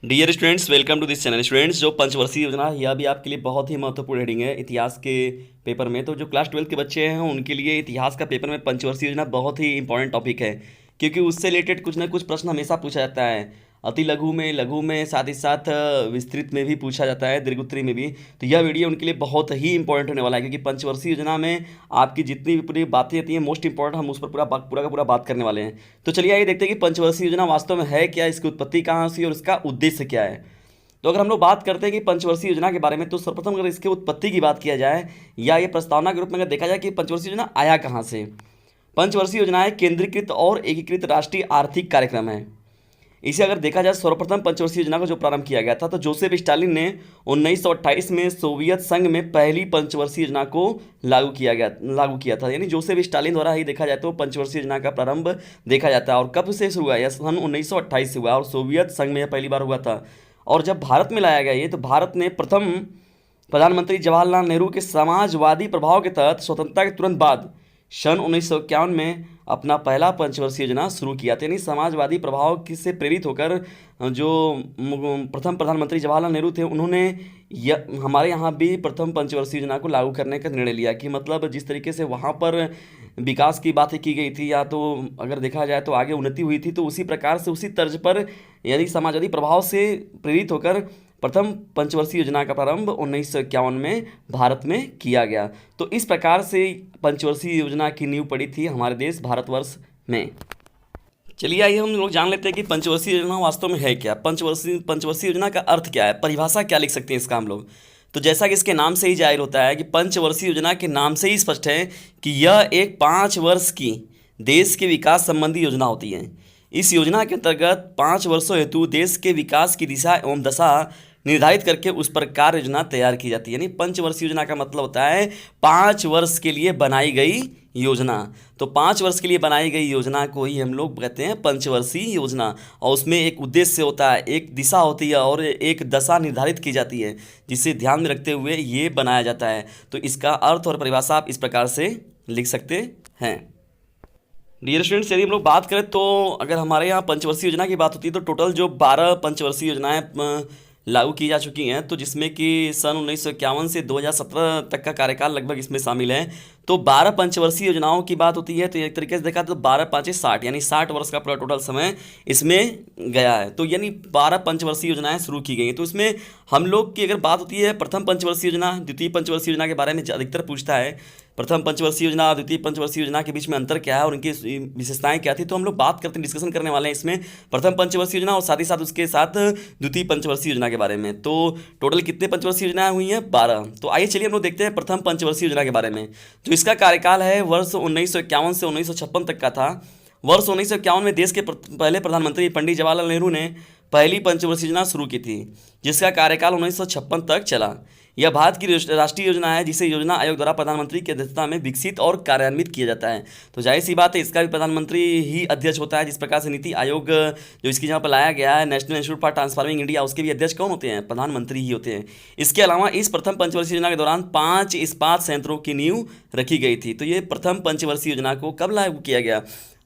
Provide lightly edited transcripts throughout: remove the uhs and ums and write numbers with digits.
Dear students, welcome to this channel. Students, जो पंचवर्षीय योजना है यह भी आपके लिए बहुत ही महत्वपूर्ण हेडिंग है इतिहास के पेपर में। तो जो क्लास 12 के बच्चे हैं उनके लिए इतिहास का पेपर में पंचवर्षीय योजना बहुत ही इंपॉर्टेंट टॉपिक है, क्योंकि उससे रिलेटेड कुछ ना कुछ प्रश्न हमेशा पूछा जाता है। अति लघु में साथ ही साथ विस्तृत में भी पूछा जाता है, दीर्घोत्तरी में भी। तो यह वीडियो उनके लिए बहुत ही इंपॉर्टेंट होने वाला है, क्योंकि पंचवर्षीय योजना में आपकी जितनी भी पूरी बातें आती हैं मोस्ट इंपॉर्टेंट, हम उस पर पूरा का पूरा बात करने वाले हैं। तो चलिए आइए देखते हैं कि पंचवर्षीय योजना वास्तव में है क्या, इसकी उत्पत्ति कहाँ से और इसका उद्देश्य क्या है। तो अगर हम लोग बात करते हैं कि पंचवर्षीय योजना के बारे में, तो सर्वप्रथम अगर इसके उत्पत्ति की बात किया जाए या ये प्रस्तावना के रूप में अगर देखा जाए कि पंचवर्षीय योजना आया कहाँ से। पंचवर्षीय योजना एक केंद्रीकृत और एकीकृत राष्ट्रीय आर्थिक कार्यक्रम है। इसे अगर देखा जाए, सर्वप्रथम पंचवर्षीय योजना को जो प्रारंभ किया गया था, तो जोसेफ स्टालिन ने 1928 में सोवियत संघ में पहली पंचवर्षीय योजना को लागू किया था। यानी जोसेफ स्टालिन द्वारा ही देखा जाए तो पंचवर्षीय योजना का प्रारंभ देखा जाता है। और कब से शुरू हुआ? यह सन 1928 से हुआ और सोवियत संघ में पहली बार हुआ था। और जब भारत में लाया गया ये, तो भारत ने प्रथम प्रधानमंत्री जवाहरलाल नेहरू के समाजवादी प्रभाव के तहत स्वतंत्रता के तुरंत बाद सन 1951 में अपना पहला पंचवर्षीय योजना शुरू किया था। यानी समाजवादी प्रभाव से प्रेरित होकर जो प्रथम प्रधानमंत्री जवाहरलाल नेहरू थे, उन्होंने हमारे यहाँ भी प्रथम पंचवर्षीय योजना को लागू करने का निर्णय लिया। कि मतलब जिस तरीके से वहाँ पर विकास की बातें की गई थी, या तो अगर देखा जाए तो आगे उन्नति हुई थी, तो उसी प्रकार से उसी तर्ज पर यानी समाजवादी प्रभाव से प्रेरित होकर प्रथम पंचवर्षीय योजना का प्रारंभ 1951 में भारत में किया गया। तो इस प्रकार से पंचवर्षीय योजना की नींव पड़ी थी हमारे देश भारतवर्ष में। चलिए आइए हम लोग जान लेते हैं कि पंचवर्षीय योजना वास्तव में है क्या। पंचवर्षीय योजना का अर्थ क्या है, परिभाषा क्या लिख सकते हैं इसका हम लोग। तो जैसा कि इसके नाम से ही जाहिर होता है कि पंचवर्षीय योजना के नाम से ही स्पष्ट है कि यह एक 5 वर्ष की देश के विकास संबंधी योजना होती है। इस योजना के अंतर्गत 5 वर्षों हेतु देश के विकास की दिशा एवं दशा निर्धारित करके उस पर कार्य योजना तैयार की जाती है। यानी पंचवर्षीय योजना का मतलब होता है 5 वर्ष के लिए बनाई गई योजना। तो 5 वर्ष के लिए बनाई गई योजना को ही हम लोग कहते हैं पंचवर्षीय योजना। और उसमें एक उद्देश्य होता है, एक दिशा होती है और एक दशा निर्धारित की जाती है, जिसे ध्यान में रखते हुए ये बनाया जाता है। तो इसका अर्थ और परिभाषा आप इस प्रकार से लिख सकते हैं। डियर स्टूडेंट्स, यदि हम लोग बात करें तो अगर हमारे यहाँ पंचवर्षीय योजना की बात होती है, तो टोटल जो 12 पंचवर्षीय योजनाएं लागू की जा चुकी हैं। तो जिसमें कि सन 1951 से 2017 तक का कार्यकाल लगभग इसमें शामिल है। तो 12 पंचवर्षीय योजनाओं की बात होती है, तो एक तरीके से देखा तो 12 5 60 यानी 60 वर्ष का पूरा टोटल समय इसमें गया है। तो यानी 12 पंचवर्षीय योजनाएं शुरू की गई हैं। तो इसमें हम लोग की अगर बात होती है प्रथम पंचवर्षीय योजना, द्वितीय पंचवर्षीय योजना के बारे में अधिकतर पूछता है। प्रथम पंचवर्षीय योजना और द्वितीय पंचवर्षीय योजना के बीच में अंतर क्या है और उनकी विशेषताएं क्या थी, तो हम लोग बात करते हैं, डिस्कशन करने वाले हैं इसमें प्रथम पंचवर्षीय योजना और साथ ही साथ उसके साथ द्वितीय पंचवर्षीय योजना के बारे में। तो टोटल कितने पंचवर्षीय योजनाएं हुई हैं? 12। तो आइए चलिए हम लोग देखते हैं प्रथम पंचवर्षीय योजना के बारे में। जो इसका कार्यकाल है वर्ष 1951 से 1956 तक का था। वर्ष 1951 में देश के पहले प्रधानमंत्री पंडित जवाहरलाल नेहरू ने पहली पंचवर्षीय योजना शुरू की थी, जिसका कार्यकाल 1956 तक चला। यह भारत की राष्ट्रीय योजना है, जिसे योजना आयोग द्वारा प्रधानमंत्री की अध्यक्षता में विकसित और कार्यान्वित किया जाता है। तो जाहिर सी बात है, इसका भी प्रधानमंत्री ही अध्यक्ष होता है। जिस प्रकार से नीति आयोग जो इसकी जहाँ पर लाया गया है, national institute for transforming India, उसके भी अध्यक्ष कौन होते हैं? प्रधानमंत्री ही होते हैं। इसके अलावा इस प्रथम पंचवर्षीय योजना के दौरान 5 इस्पात संयंत्रों की नींव रखी गई थी। तो ये प्रथम पंचवर्षीय योजना को कब लागू किया गया?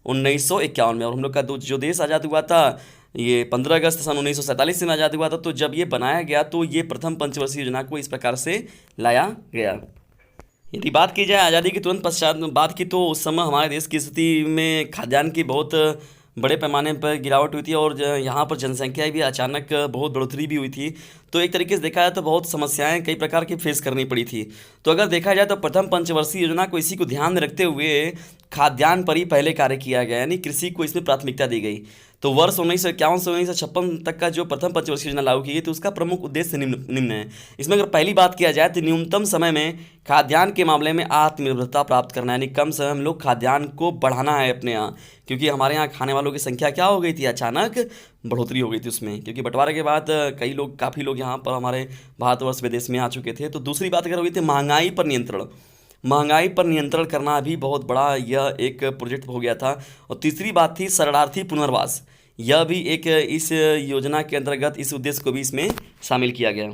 1951 में। और हम लोग का जो देश आज़ाद हुआ था, ये 15 अगस्त सन 1947 में आज़ाद हुआ था। तो जब ये बनाया गया तो ये प्रथम पंचवर्षीय योजना को इस प्रकार से लाया गया। यदि बात की जाए आज़ादी के तुरंत पश्चात बात की, तो उस समय हमारे देश की स्थिति में खाद्यान्न की बहुत बड़े पैमाने पर गिरावट हुई थी और यहाँ पर जनसंख्या भी अचानक बहुत बढ़ोतरी भी हुई थी। तो एक तरीके से देखा जाए तो बहुत समस्याएं कई प्रकार की फेस करनी पड़ी थी। तो अगर देखा जाए तो प्रथम पंचवर्षीय योजना को इसी को ध्यान में रखते हुए खाद्यान्न पर ही पहले कार्य किया गया, यानी कृषि को इसमें प्राथमिकता दी गई। तो वर्ष 1951 से 1956 तक का जो प्रथम पंचवर्षीय योजना लागू की गई, तो उसका प्रमुख उद्देश्य निम्न है। इसमें अगर पहली बात किया जाए तो न्यूनतम समय में खाद्यान्न के मामले में आत्मनिर्भरता प्राप्त करना, यानी कम समय हम लोग खाद्यान्न को बढ़ाना है अपने यहाँ। क्योंकि हमारे यहाँ खाने वालों की संख्या क्या हो गई थी? अचानक बढ़ोतरी हो गई थी उसमें, क्योंकि बंटवारे के बाद काफ़ी लोग यहाँ पर हमारे भारतवर्ष विदेश में आ चुके थे। तो दूसरी बात अगर हो गई थी महंगाई पर नियंत्रण। महंगाई पर नियंत्रण करना भी बहुत बड़ा यह एक प्रोजेक्ट हो गया था। और तीसरी बात थी शरणार्थी पुनर्वास। यह भी एक इस योजना के अंतर्गत इस उद्देश्य को भी इसमें शामिल किया गया।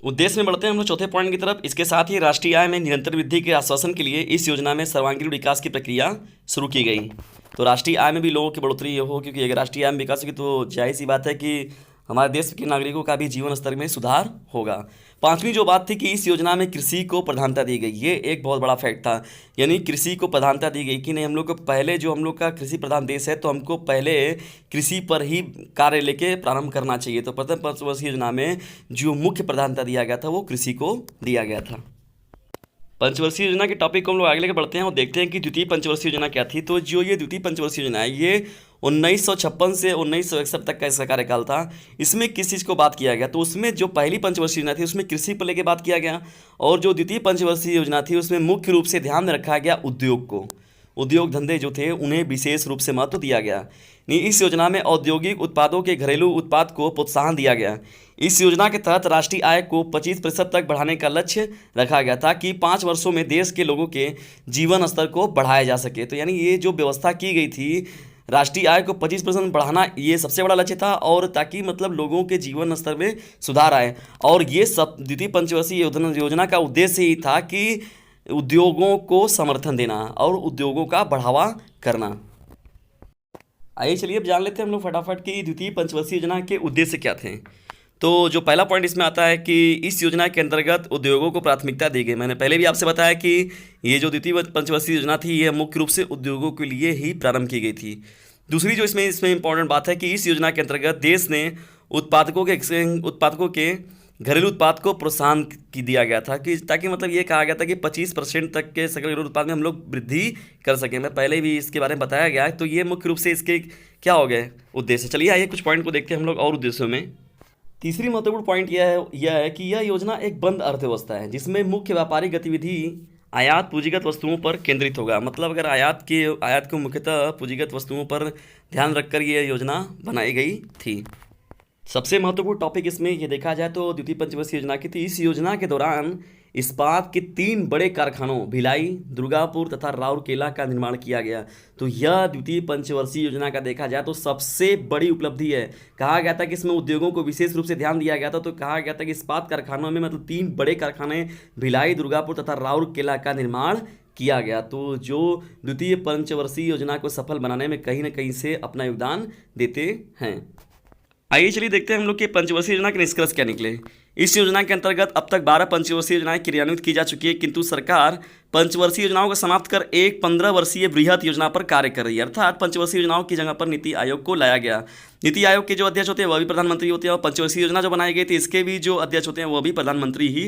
उद्देश्य में बढ़ते हैं हम लोग चौथे पॉइंट की तरफ। इसके साथ ही राष्ट्रीय आय में निरंतर वृद्धि के आश्वासन के लिए इस योजना में सर्वांगीण विकास की प्रक्रिया शुरू की गई। तो राष्ट्रीय आय में भी लोगों की बढ़ोतरी हो, क्योंकि अगर राष्ट्रीय आय में विकास होगी तो जाहिर सी बात है कि हमारे देश के नागरिकों का भी जीवन स्तर में सुधार होगा। पांचवी जो बात थी कि इस योजना में कृषि को प्रधानता दी गई, ये एक बहुत बड़ा फैक्ट था। यानी कृषि को प्रधानता दी गई कि नहीं, हम लोग को पहले, जो हम लोग का कृषि प्रधान देश है, तो हमको पहले कृषि पर ही कार्य लेके प्रारंभ करना चाहिए। तो प्रथम पंचवर्षीय योजना में जो मुख्य प्रधानता दिया गया था वो कृषि को दिया गया था। पंचवर्षीय योजना के टॉपिक को हम लोग आगे लेकर बढ़ते हैं और देखते हैं कि द्वितीय पंचवर्षीय योजना क्या थी। तो जो ये द्वितीय पंचवर्षीय योजना है, ये 1956 से 1961 तक का इसका कार्यकाल था। इसमें किस चीज़ को बात किया गया, तो उसमें जो पहली पंचवर्षीय योजना थी उसमें कृषि पर लेकर बात किया गया, और जो द्वितीय पंचवर्षीय योजना थी उसमें मुख्य रूप से ध्यान में रखा गया उद्योग को। उद्योग धंधे जो थे उन्हें विशेष रूप से महत्व दिया गया। इस योजना में औद्योगिक उत्पादों के घरेलू उत्पाद को प्रोत्साहन दिया गया। इस योजना के तहत राष्ट्रीय आय को 25% तक बढ़ाने का लक्ष्य रखा गया था कि 5 वर्षों में देश के लोगों के जीवन स्तर को बढ़ाया जा सके। तो यानी ये जो व्यवस्था की गई थी, राष्ट्रीय आय को 25% बढ़ाना, ये सबसे बड़ा लक्ष्य था, और ताकि मतलब लोगों के जीवन स्तर में सुधार आए। और ये सब द्वितीय पंचवर्षीय योजना का उद्देश्य ही था कि उद्योगों को समर्थन देना और उद्योगों का बढ़ावा करना। आइए चलिए अब जान लेते हैं हम लोग फटाफट कि द्वितीय पंचवर्षीय योजना के उद्देश्य क्या थे। तो जो पहला पॉइंट इसमें आता है कि इस योजना के अंतर्गत उद्योगों को प्राथमिकता दी गई। मैंने पहले भी आपसे बताया कि ये जो द्वितीय पंचवर्षीय योजना थी, ये मुख्य रूप से उद्योगों के लिए ही प्रारंभ की गई थी। दूसरी जो इसमें इंपॉर्टेंट बात है कि इस योजना के अंतर्गत देश ने उत्पादकों के घरेलू उत्पाद को प्रोत्साहन दिया गया था, कि ताकि मतलब ये कहा गया था कि 25% तक के सकल घरेलू उत्पाद में हम लोग वृद्धि कर सकें। मैं पहले भी इसके बारे में बताया गया है। तो ये मुख्य रूप से इसके क्या हो गए उद्देश्य। चलिए आइए कुछ पॉइंट को देखते हैं हम लोग और उद्देश्यों में। तीसरी महत्वपूर्ण पॉइंट यह है कि यह योजना एक बंद अर्थव्यवस्था है, जिसमें मुख्य व्यापारिक गतिविधि आयात पूंजीगत वस्तुओं पर केंद्रित होगा। मतलब अगर आयात को मुख्यतः पूंजीगत वस्तुओं पर ध्यान रखकर यह योजना बनाई गई थी। सबसे महत्वपूर्ण टॉपिक इसमें ये देखा जाए तो द्वितीय पंचवर्षीय योजना की थी। इस योजना के दौरान इस्पात के 3 बड़े कारखानों भिलाई, दुर्गापुर तथा राउरकेला का निर्माण किया गया। तो यह द्वितीय पंचवर्षीय योजना का देखा जाए तो सबसे बड़ी उपलब्धि है। कहा गया था कि इसमें उद्योगों को विशेष रूप से ध्यान दिया गया था। तो कहा गया था कि इस्पात कारखानों में मतलब 3 बड़े कारखाने भिलाई, दुर्गापुर तथा राउरकेला का निर्माण किया गया। तो जो द्वितीय पंचवर्षीय योजना को सफल बनाने में कहीं ना कहीं से अपना योगदान देते हैं। आइए चलिए देखते हैं हम लोग के पंचवर्षीय योजना के निष्कर्ष क्या निकले। इस योजना के अंतर्गत अब तक 12 पंचवर्षीय योजनाएं क्रियान्वित की जा चुकी है, किंतु सरकार पंचवर्षीय योजनाओं को समाप्त कर एक 15 वर्षीय बृहत योजना पर कार्य कर रही है। अर्थात पंचवर्षीय योजनाओं की जगह पर नीति आयोग को लाया गया। नीति आयोग के जो अध्यक्ष होते हैं वह भी प्रधानमंत्री होते हैं, और पंचवर्षीय योजना जो बनाई गई थी इसके भी जो अध्यक्ष होते हैं वह भी प्रधानमंत्री ही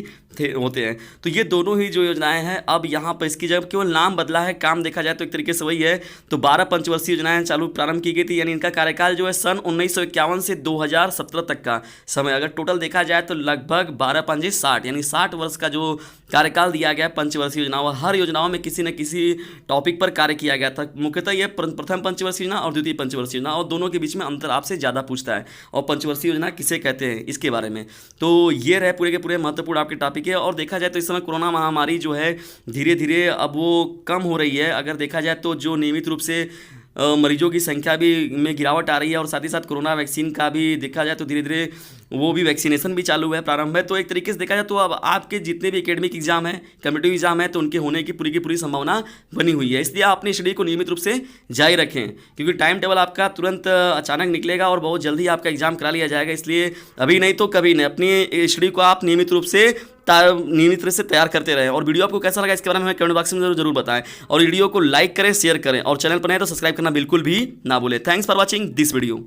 होते हैं। तो ये दोनों ही जो योजनाएं हैं, अब यहाँ पर इसकी जगह केवल नाम बदला है, काम देखा जाए तो एक तरीके से वही है। तो 12 पंचवर्षीय योजनाएं प्रारंभ की गई थी, यानी इनका कार्यकाल जो है सन 1951 से 2017 तक का समय। अगर टोटल देखा जाए तो लगभग 12×5 यानी 60 वर्ष का जो कार्यकाल दिया गया पंचवर्षीय योजना। हर योजनाओं में किसी न किसी टॉपिक पर कार्य किया गया था। मुख्यतः ये प्रथम पंचवर्षीय योजना और द्वितीय पंचवर्षीय योजना, और दोनों के बीच में अंतर आपसे ज़्यादा पूछता है। और पंचवर्षीय योजना किसे कहते हैं इसके बारे में। तो ये रहे पूरे के पूरे महत्वपूर्ण आपके टॉपिक है। और देखा जाए तो इस समय कोरोना महामारी जो है धीरे धीरे अब वो कम हो रही है। अगर देखा जाए तो जो नियमित रूप से मरीजों की संख्या भी में गिरावट आ रही है, और साथ ही साथ कोरोना वैक्सीन का भी देखा जाए तो धीरे धीरे वो भी वैक्सीनेशन भी चालू है, प्रारंभ है। तो एक तरीके से देखा जाए तो अब आपके जितने भी एकेडमिक एग्जाम है, कम्पिटिटिव एग्जाम है, तो उनके होने की पूरी संभावना बनी हुई है। इसलिए आप अपनी स्टडी को नियमित रूप से जारी रखें, क्योंकि टाइम टेबल आपका तुरंत अचानक निकलेगा और बहुत जल्दी आपका एग्जाम करा लिया जाएगा। इसलिए अभी नहीं तो कभी नहीं, अपनी स्टडी को आप नियमित रूप से तैयार करते रहें। और वीडियो आपको कैसा लगा इसके बारे में हमें कमेंट बॉक्स में जरूर बताएं, और वीडियो को लाइक करें, शेयर करें, और चैनल पर नहीं तो सब्सक्राइब करना बिल्कुल भी ना भूलें। Thanks for watching this video.